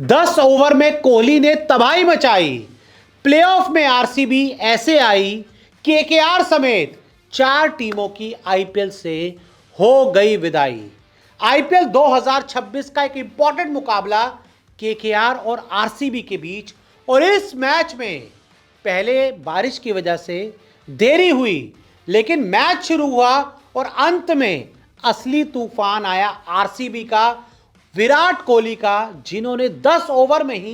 10 over में कोहली ने तबाही मचाई। प्लेऑफ में आरसीबी ऐसे आई, केकेआर समेत 4 टीमों की आईपीएल से हो गई विदाई। आईपीएल 2026 का एक इंपॉर्टेंट मुकाबला केकेआर और आरसीबी के बीच, और इस मैच में पहले बारिश की वजह से देरी हुई, लेकिन मैच शुरू हुआ और अंत में असली तूफान आया आरसीबी का, विराट कोहली का, जिन्होंने 10 ओवर में ही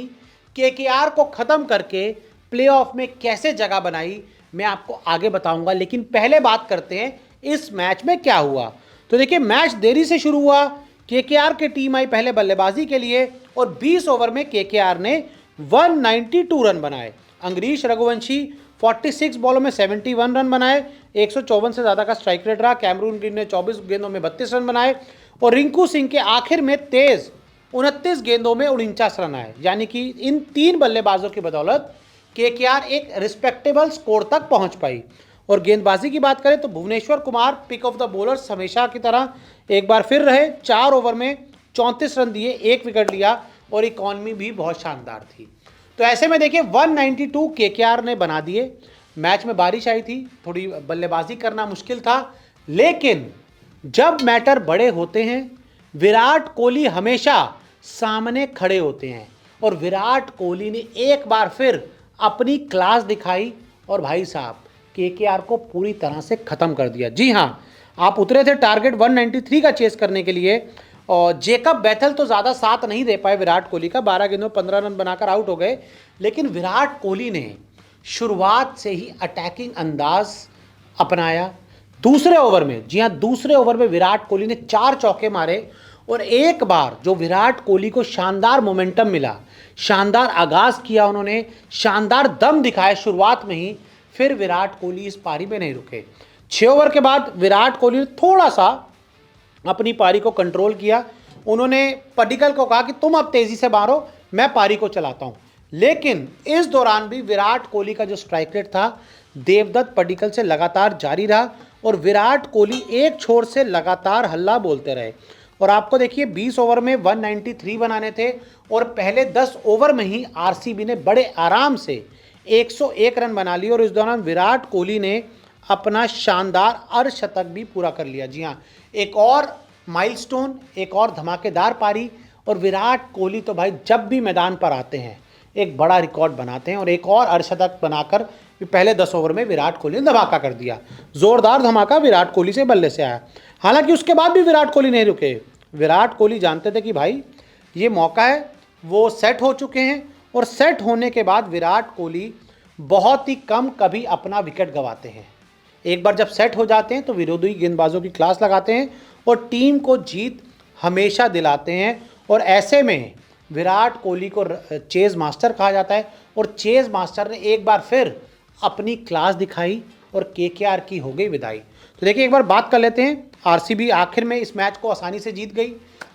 केकेआर को खत्म करके प्लेऑफ में कैसे जगह बनाई, मैं आपको आगे बताऊंगा। लेकिन पहले बात करते हैं इस मैच में क्या हुआ। तो देखिए, मैच देरी से शुरू हुआ। केकेआर की टीम आई पहले बल्लेबाजी के लिए और 20 ओवर में केकेआर ने 192 रन बनाए। अंगरीश रघुवंशी 46 बॉलों में 71 रन बनाए, 154 से ज़्यादा का स्ट्राइक रेट रहा। कैमरून ग्रीन ने 24 गेंदों में 32 रन बनाए और रिंकू सिंह के आखिर में तेज 29 गेंदों में 49 रन आए। यानी कि इन 3 बल्लेबाजों की बदौलत केकेआर एक रिस्पेक्टेबल स्कोर तक पहुंच पाई। और गेंदबाजी की बात करें तो Bhuvneshwar Kumar pick of the bowlers हमेशा की तरह एक बार फिर रहे। 4 ओवर में 34 रन दिए, 1 विकेट लिया और इकॉनमी भी बहुत शानदार थी। तो ऐसे में देखिए 192 केकेआर ने बना दिए। मैच में बारिश आई थी, थोड़ी बल्लेबाजी करना मुश्किल था, लेकिन जब मैटर बड़े होते हैं विराट कोहली हमेशा सामने खड़े होते हैं और विराट कोहली ने एक बार फिर अपनी क्लास दिखाई और भाई साहब केकेआर को पूरी तरह से ख़त्म कर दिया। जी हाँ, आप उतरे थे टारगेट 193 का चेस करने के लिए और जेकब बैथल तो ज़्यादा साथ नहीं दे पाए विराट कोहली का, 12 गेंदों 15 रन बनाकर आउट हो गए। लेकिन विराट कोहली ने शुरुआत से ही अटैकिंग अंदाज अपनाया। दूसरे ओवर में, जी हाँ, दूसरे ओवर में विराट कोहली ने 4 चौके मारे और एक बार जो विराट कोहली को शानदार मोमेंटम मिला, शानदार आगाज़ किया उन्होंने, शानदार दम दिखाया शुरुआत में ही, फिर विराट कोहली इस पारी में नहीं रुके। 6 ओवर के बाद विराट कोहली ने थोड़ा सा अपनी पारी को कंट्रोल किया। उन्होंने पडिक्कल को कहा कि तुम अब तेज़ी से मारो, मैं पारी को चलाता हूँ। लेकिन इस दौरान भी विराट कोहली का जो स्ट्राइक रेट था देवदत्त पडिक्कल से लगातार जारी रहा और विराट कोहली एक छोर से लगातार हल्ला बोलते रहे। और आपको देखिए 20 ओवर में 193 बनाने थे और पहले 10 ओवर में ही आरसीबी ने बड़े आराम से 101 रन बना लिए और इस दौरान विराट कोहली ने अपना शानदार अर्धशतक भी पूरा कर लिया। जी हाँ, एक और माइलस्टोन, एक और धमाकेदार पारी, और विराट कोहली तो भाई जब भी मैदान पर आते हैं एक बड़ा रिकॉर्ड बनाते हैं और एक और अर्धशतक बनाकर पहले 10 ओवर में विराट कोहली ने धमाका कर दिया। जोरदार धमाका विराट कोहली से बल्ले से आया। हालांकि उसके बाद भी विराट कोहली नहीं रुके। विराट कोहली जानते थे कि भाई ये मौका है, वो सेट हो चुके हैं और सेट होने के बाद विराट कोहली बहुत ही कम कभी अपना विकेट गंवाते हैं। एक बार जब सेट हो जाते हैं तो विरोधी गेंदबाजों की क्लास लगाते हैं और टीम को जीत हमेशा दिलाते हैं। और ऐसे में विराट कोहली को चेज मास्टर कहा जाता है और चेज मास्टर ने एक बार फिर अपनी क्लास दिखाई और केकेआर की हो गई विदाई। तो देखिए, एक बार बात कर लेते हैं। आरसीबी आखिर में इस मैच को आसानी से जीत गई।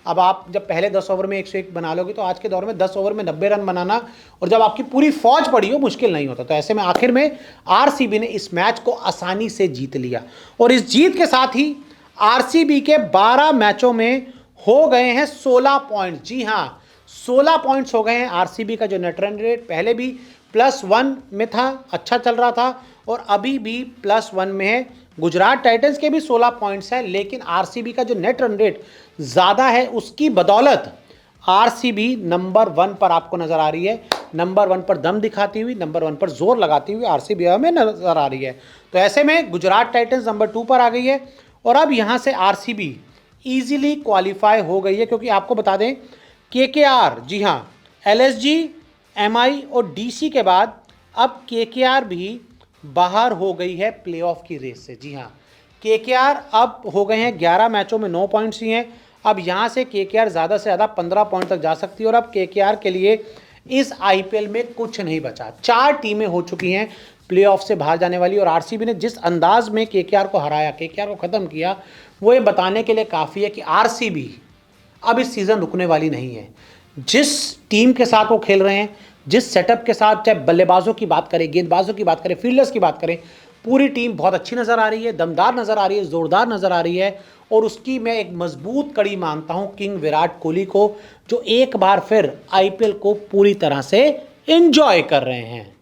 अब आप जब पहले 10 ओवर में 101 बना लोगे तो आज के दौर में 10 ओवर में 90 रन बनाना, और जब आपकी पूरी फौज पड़ी हो, मुश्किल नहीं होता। तो ऐसे में आखिर में आरसीबी ने इस मैच को आसानी से जीत लिया और इस जीत के साथ ही आरसीबी के 12 मैचों में हो गए हैं 16 पॉइंट। जी हाँ, 16 पॉइंट्स हो गए हैं। आरसीबी का जो नेट रन रेट पहले भी +1 में था, अच्छा चल रहा था और अभी भी +1 में है। गुजरात टाइटंस के भी 16 पॉइंट्स हैं, लेकिन आरसीबी का जो नेट रन रेट ज़्यादा है उसकी बदौलत आरसीबी नंबर 1 पर आपको नज़र आ रही है। नंबर 1 पर दम दिखाती हुई, नंबर 1 पर जोर लगाती हुई आरसीबी हमें नज़र आ रही है। तो ऐसे में गुजरात टाइटंस नंबर 2 पर आ गई है और अब यहाँ से आरसीबी ईजिली क्वालिफाई हो गई है, क्योंकि आपको बता दें केकेआर, जी हाँ, एलएसजी, एमआई और डीसी के बाद अब केकेआर भी बाहर हो गई है प्लेऑफ की रेस से। जी हाँ, केकेआर अब हो गए हैं 11 मैचों में 9 पॉइंट्स ही हैं। अब यहाँ से केकेआर ज़्यादा से ज़्यादा 15 पॉइंट तक जा सकती है और अब केकेआर के लिए इस आईपीएल में कुछ नहीं बचा। 4 टीमें हो चुकी हैं प्लेऑफ से बाहर जाने वाली और आरसीबी ने जिस अंदाज में केकेआर को हराया, केकेआर को ख़त्म किया, वो ये बताने के लिए काफ़ी है कि आरसीबी अब इस सीज़न रुकने वाली नहीं है। जिस टीम के साथ वो खेल रहे हैं, जिस सेटअप के साथ, चाहे बल्लेबाजों की बात करें, गेंदबाजों की बात करें, फील्डर्स की बात करें, पूरी टीम बहुत अच्छी नज़र आ रही है, दमदार नज़र आ रही है, ज़ोरदार नज़र आ रही है और उसकी मैं एक मजबूत कड़ी मानता हूं किंग विराट कोहली को, जो एक बार फिर आईपीएल को पूरी तरह से एंजॉय कर रहे हैं।